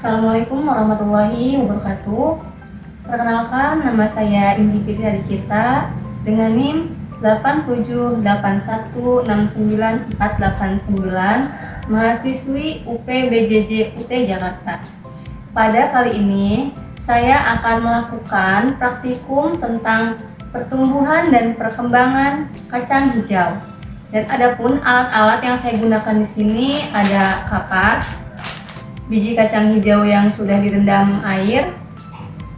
Assalamualaikum warahmatullahi wabarakatuh. Perkenalkan, nama saya Indi Fitri Adicita dengan NIM 878169489, mahasiswi UP BJJ UT Jakarta. Pada kali ini, saya akan melakukan praktikum tentang pertumbuhan dan perkembangan kacang hijau. Dan adapun alat-alat yang saya gunakan di sini ada kapas, biji kacang hijau yang sudah direndam air,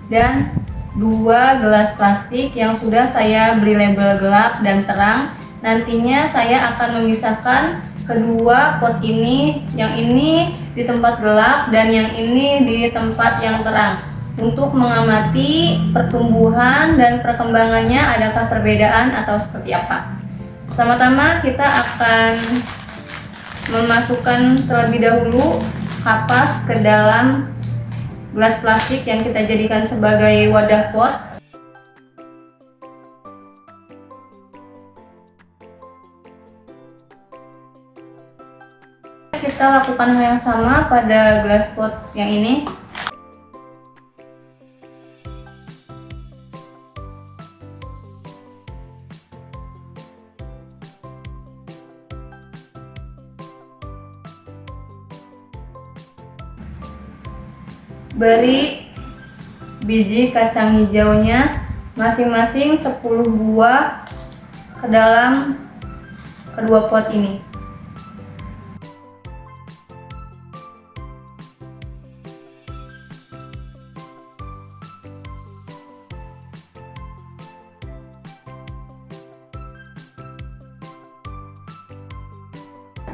dan 2 gelas plastik yang sudah saya beri label gelap dan terang. Nantinya saya akan memisahkan kedua pot ini, yang ini di tempat gelap dan yang ini di tempat yang terang, untuk mengamati pertumbuhan dan perkembangannya, adakah perbedaan atau seperti apa. Pertama-tama kita akan memasukkan terlebih dahulu kapas ke dalam gelas plastik yang kita jadikan sebagai wadah pot. Kita lakukan hal yang sama pada gelas pot yang ini. Beri biji kacang hijaunya masing-masing 10 buah ke dalam kedua pot ini.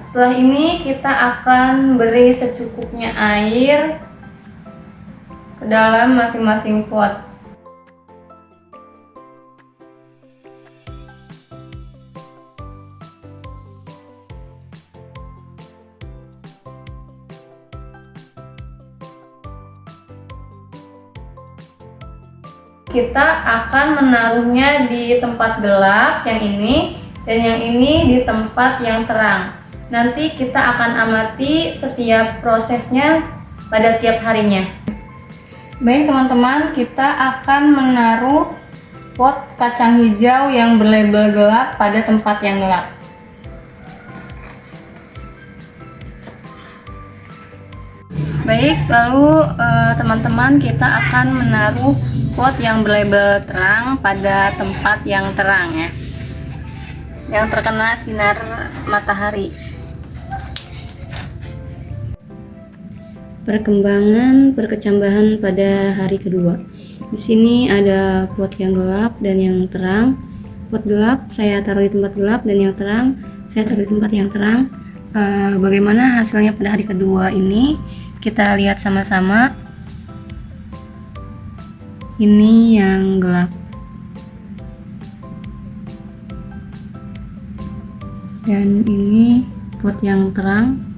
Setelah ini kita akan beri secukupnya air ke dalam masing-masing pot. Kita akan menaruhnya di tempat gelap yang ini, dan yang ini di tempat yang terang. Nanti kita akan amati setiap prosesnya pada tiap harinya. Baik teman-teman, kita akan menaruh pot kacang hijau yang berlabel gelap pada tempat yang gelap. Baik, lalu teman-teman, kita akan menaruh pot yang berlabel terang pada tempat yang terang ya, yang terkena sinar matahari. Perkembangan perkecambahan pada hari kedua. Di sini ada pot yang gelap dan yang terang. Pot gelap saya taruh di tempat gelap dan yang terang saya taruh di tempat yang terang. Bagaimana hasilnya pada hari kedua ini? Kita lihat sama-sama. Ini yang gelap. Dan ini pot yang terang.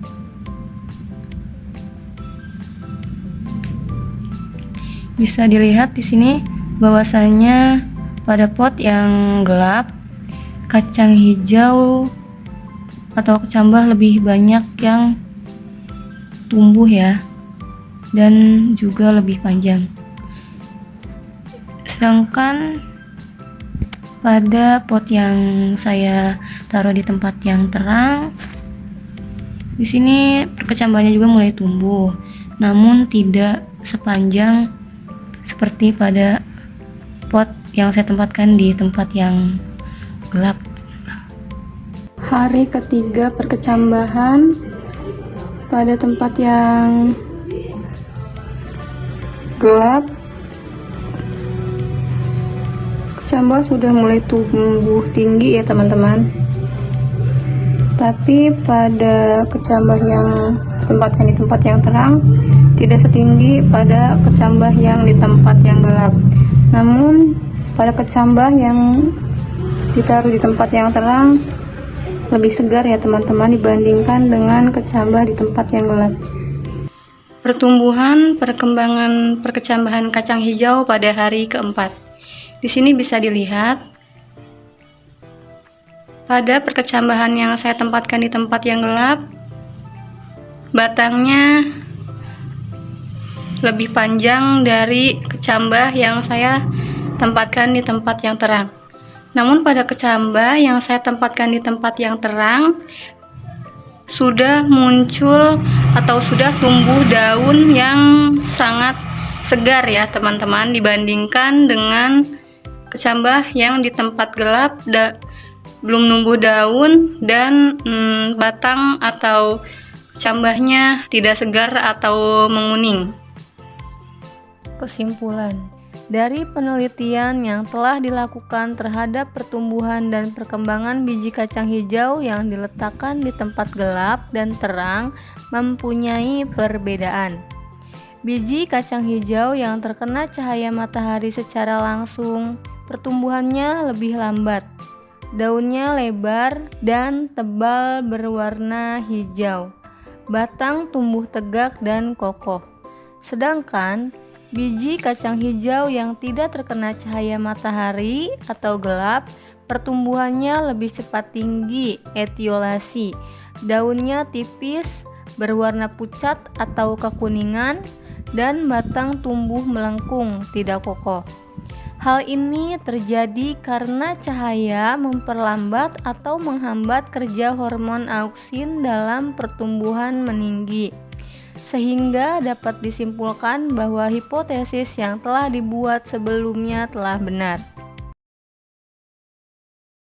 Bisa dilihat di sini bahwasanya pada pot yang gelap, kacang hijau atau kecambah lebih banyak yang tumbuh ya, dan juga lebih panjang. Sedangkan pada pot yang saya taruh di tempat yang terang, di sini kecambahnya juga mulai tumbuh, namun tidak sepanjang seperti pada pot yang saya tempatkan di tempat yang gelap. Hari ketiga perkecambahan pada tempat yang gelap, kecambah sudah mulai tumbuh tinggi ya teman-teman. Tapi pada kecambah yang ditempatkan di tempat yang terang tidak setinggi pada kecambah yang di tempat yang gelap. Namun pada kecambah yang ditaruh di tempat yang terang lebih segar ya teman-teman, dibandingkan dengan kecambah di tempat yang gelap. Pertumbuhan perkembangan perkecambahan kacang hijau pada hari keempat. Di sini bisa dilihat pada perkecambahan yang saya tempatkan di tempat yang gelap, batangnya lebih panjang dari kecambah yang saya tempatkan di tempat yang terang. Namun pada kecambah yang saya tempatkan di tempat yang terang sudah muncul atau sudah tumbuh daun yang sangat segar ya teman-teman, dibandingkan dengan kecambah yang di tempat gelap belum numbuh daun dan batang atau kecambahnya tidak segar atau menguning. Kesimpulan dari penelitian yang telah dilakukan terhadap pertumbuhan dan perkembangan biji kacang hijau yang diletakkan di tempat gelap dan terang mempunyai perbedaan. Biji kacang hijau yang terkena cahaya matahari secara langsung, pertumbuhannya lebih lambat, daunnya lebar dan tebal berwarna hijau, batang tumbuh tegak dan kokoh. Sedangkan biji kacang hijau yang tidak terkena cahaya matahari atau gelap, pertumbuhannya lebih cepat tinggi, etiolasi, daunnya tipis, berwarna pucat atau kekuningan, dan batang tumbuh melengkung, tidak kokoh. Hal ini terjadi karena cahaya memperlambat atau menghambat kerja hormon auksin dalam pertumbuhan meninggi, sehingga dapat disimpulkan bahwa hipotesis yang telah dibuat sebelumnya telah benar.